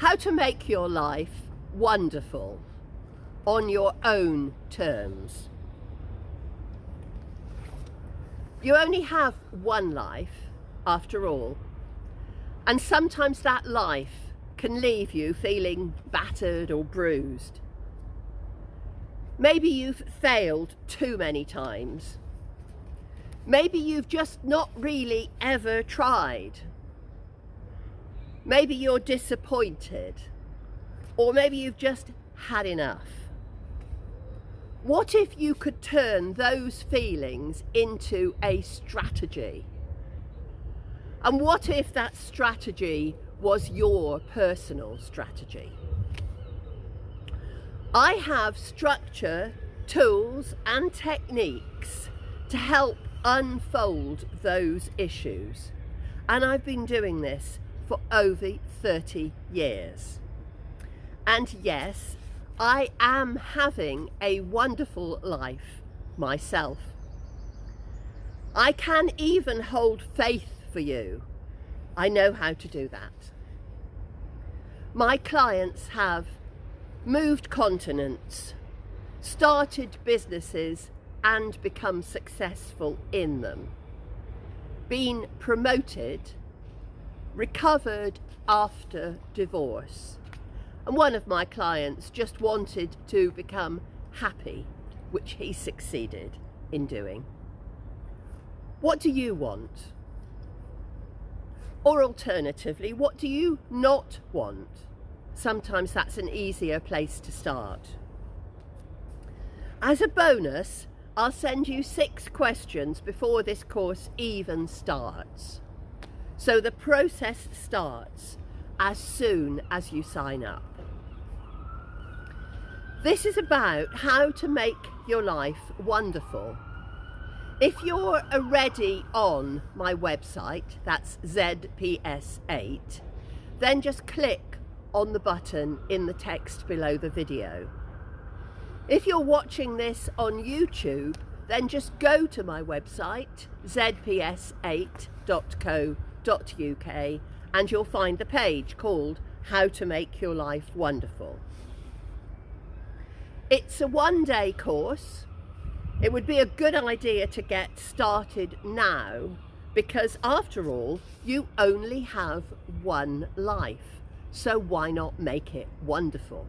How to make your life wonderful on your own terms. You only have one life, after all, and sometimes that life can leave you feeling battered or bruised. Maybe you've failed too many times. Maybe you've just not really ever tried. Maybe you're disappointed, or maybe you've just had enough. What if you could turn those feelings into a strategy? And what if that strategy was your personal strategy? I have structure, tools and techniques to help unfold those issues. And I've been doing this for over 30 years. And yes, I am having a wonderful life myself. I can even hold faith for you. I know how to do that. My clients have moved continents, started businesses and become successful in them, been promoted, recovered after divorce. And one of my clients just wanted to become happy, which he succeeded in doing. What do you want? Or alternatively, what do you not want? Sometimes that's an easier place to start. As a bonus, I'll send you 6 questions before this course even starts. So the process starts as soon as you sign up. This is about how to make your life wonderful. If you're already on my website, that's ZPS8, then just click on the button in the text below the video. If you're watching this on YouTube, then just go to my website, zps8.co.uk, and you'll find the page called How to Make Your Life Wonderful. It's a one-day course. It would be a good idea to get started now because after all, you only have one life. So why not make it wonderful?